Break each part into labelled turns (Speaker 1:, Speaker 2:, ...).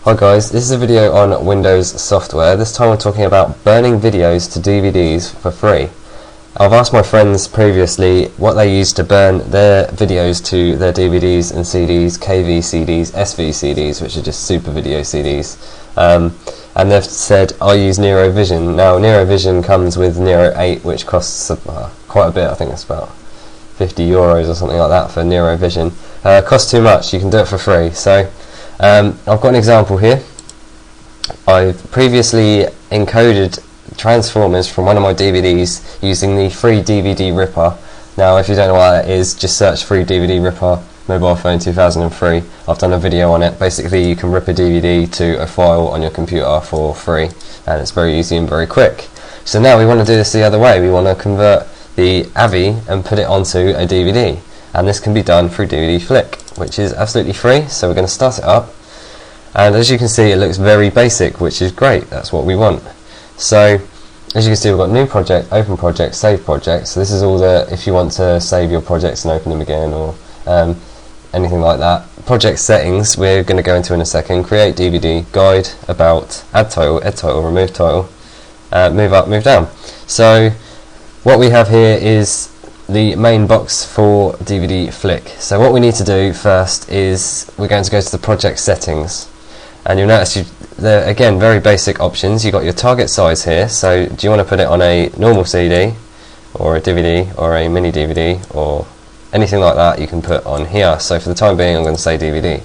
Speaker 1: Hi guys, this is a video on Windows software. This time we're talking about burning videos to DVDs for free. I've asked my friends previously what they use to burn their videos to their DVDs and CDs, KV CDs, SV CDs, which are just super video CDs. And they've said I use Nero Vision. Now Nero Vision comes with Nero 8, which costs quite a bit. I think it's about €50 or something like that for Nero Vision. Costs too much, you can do it for free. So I've got an example here. I've previously encoded transformers from one of my DVDs using the free DVD ripper. Now if you don't know what that is, just search free DVD ripper mobile phone 2003. I've done a video on it. Basically you can rip a DVD to a file on your computer for free, and it's very easy and very quick. So now we want to do this the other way. We want to convert the AVI and put it onto a DVD, and this can be done through DVD Flick, which is absolutely free. So we're going to start it up, and as you can see it looks very basic, which is great. That's what we want. So as you can see we've got new project, open project, save project. So this is all the, if you want to save your projects and open them again, or anything like that. Project settings we're going to go into in a second. Create DVD, guide, about, add title, remove title, move up, move down. So what we have here is the main box for DVD Flick. So what we need to do first is we're going to go to the project settings, and you'll notice they're again very basic options. You've got your target size here. So do you want to put it on a normal CD or a DVD or a mini DVD or anything like that, you can put on here. So for the time being I'm going to say DVD.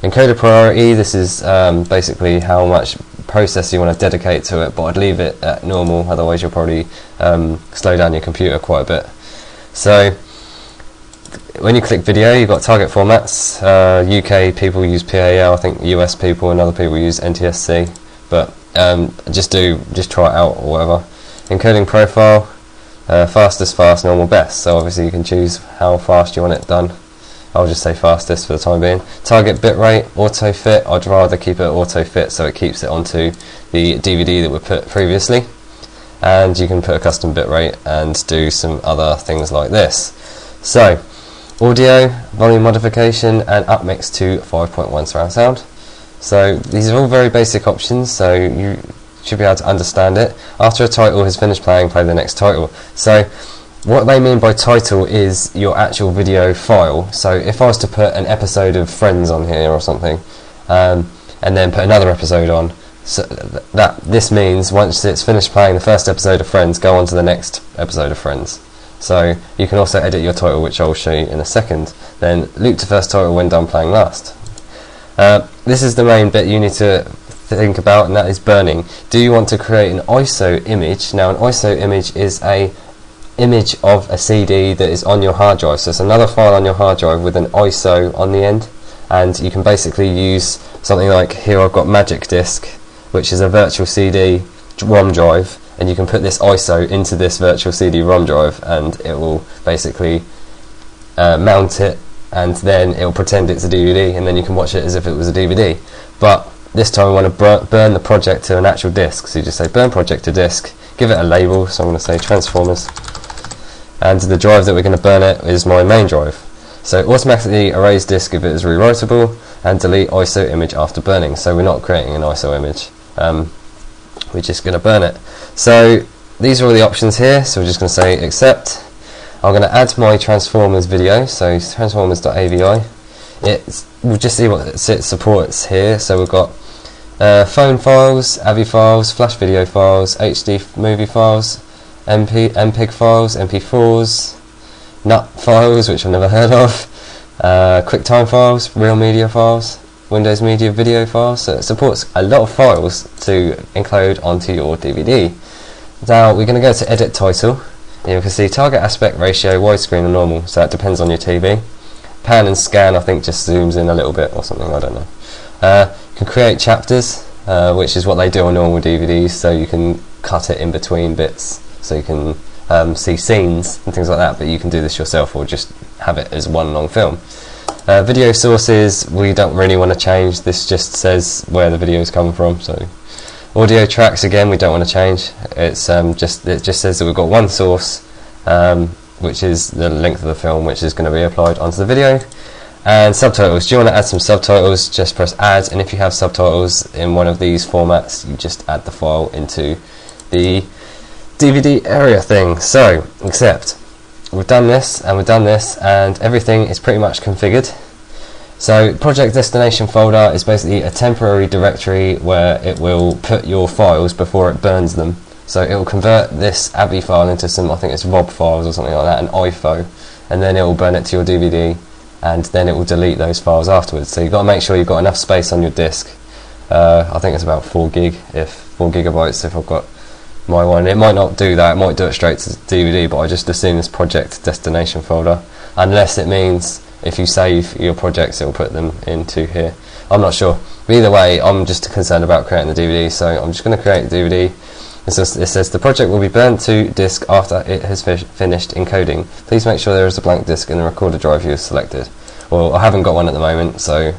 Speaker 1: Encoder Priority, this is basically how much processor you want to dedicate to it, but I'd leave it at normal, otherwise you'll probably slow down your computer quite a bit. So when you click video, you've got target formats. UK people use PAL, I think US people and other people use NTSC, but just try it out or whatever. Encoding profile, fastest, fast, normal, best. So obviously you can choose how fast you want it done. I'll just say fastest for the time being. Target bitrate, auto fit. I'd rather keep it auto fit so it keeps it onto the DVD that we put previously. And you can put a custom bitrate and do some other things like this. So audio, volume modification, and upmix to 5.1 surround sound. So these are all very basic options, so you should be able to understand it. After a title has finished playing, play the next title. So what they mean by title is your actual video file. So if I was to put an episode of Friends on here or something, and then put another episode on, so this means once it's finished playing the first episode of Friends, go on to the next episode of Friends. So you can also edit your title, which I'll show you in a second. Then loop to first title when done playing last. This is the main bit you need to think about, and that is burning. Do you want to create an ISO image? Now an ISO image is a image of a CD that is on your hard drive. So it's another file on your hard drive with an ISO on the end, and you can basically use something like, here I've got Magic Disk, which is a virtual CD ROM drive, and you can put this ISO into this virtual CD ROM drive and it will basically mount it, and then it will pretend it's a DVD, and then you can watch it as if it was a DVD. But this time we want to burn the project to an actual disk. So you just say burn project to disk, give it a label. So I'm going to say Transformers, and the drive that we're going to burn it is my main drive. So automatically erase disk if it is rewritable, and delete ISO image after burning. So we're not creating an ISO image, we're just going to burn it. So these are all the options here, so we're just going to say accept. I'm going to add my Transformers video, so transformers.avi. We'll just see what it supports here. So we've got phone files, AVI files, flash video files, HD movie files, MPEG files, MP4s, NUT files, which I've never heard of, QuickTime files, Real Media files, Windows Media video files. So it supports a lot of files to encode onto your DVD. Now we're going to go to edit title, and you can see target aspect ratio, widescreen or normal, so that depends on your TV. Pan and scan I think just zooms in a little bit or something, I don't know. You can create chapters, which is what they do on normal DVDs, so you can cut it in between bits, so you can see scenes and things like that, but you can do this yourself or just have it as one long film. Video sources we don't really want to change, this just says where the video is coming from. So audio tracks again we don't want to change, it just says that we've got one source, which is the length of the film, which is going to be applied onto the video. And subtitles, do you want to add some subtitles? Just press add, and if you have subtitles in one of these formats, you just add the file into the DVD area thing. So, accept. We've done this, and we've done this, and everything is pretty much configured. So, project destination folder is basically a temporary directory where it will put your files before it burns them. So it will convert this AVI file into some, I think it's ROB files or something like that, an IFO, and then it will burn it to your DVD, and then it will delete those files afterwards. So you've got to make sure you've got enough space on your disk. I think it's about 4 gigabytes if I've got my one. It might not do that, it might do it straight to DVD, but I just assume this project destination folder, unless it means if you save your projects it will put them into here. I'm not sure. But either way, I'm just concerned about creating the DVD, so I'm just going to create the DVD. It says the project will be burnt to disk after it has finished encoding. Please make sure there is a blank disk in the recorder drive you have selected. Well, I haven't got one at the moment, so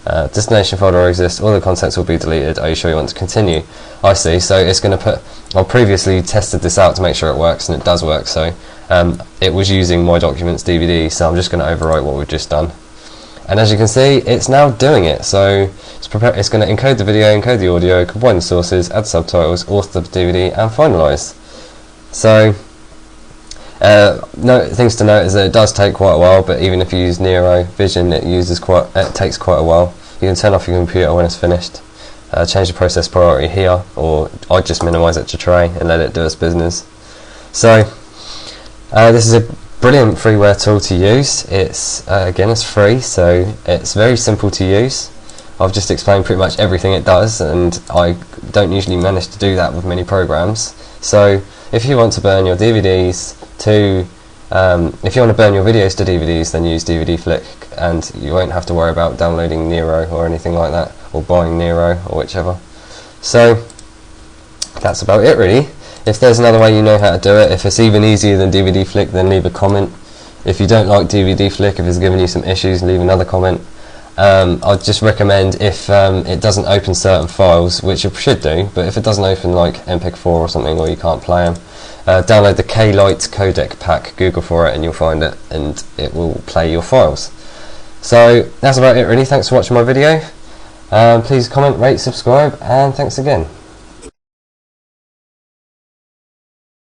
Speaker 1: destination folder exists, all the contents will be deleted. Are you sure you want to continue? I see, so it's going to put, I previously tested this out to make sure it works, and it does work, so it was using my documents DVD, so I'm just going to overwrite what we've just done. And as you can see, it's now doing it. So it's going to encode the video, encode the audio, combine the sources, add subtitles, author the DVD, and finalise. So, things to note is that it does take quite a while, but even if you use Nero Vision, it takes quite a while. You can turn off your computer when it's finished. Change the process priority here, or I'd just minimise it to tray and let it do its business. So, this is a brilliant freeware tool to use. It's again, it's free, so it's very simple to use. I've just explained pretty much everything it does, and I don't usually manage to do that with many programs. So if you want to burn your DVDs to if you want to burn your videos to DVDs, then use DVD Flick, and you won't have to worry about downloading Nero or anything like that, or buying Nero or whichever. So that's about it really. If there's another way you know how to do it, if it's even easier than DVD Flick, then leave a comment. If you don't like DVD Flick, if it's giving you some issues, leave another comment. I'd just recommend, if it doesn't open certain files, which it should do, but if it doesn't open like MPEG-4 or something, or you can't play them, download the K-Lite codec pack, Google for it and you'll find it, and it will play your files. So that's about it really. Thanks for watching my video. Please comment, rate, subscribe, and thanks again.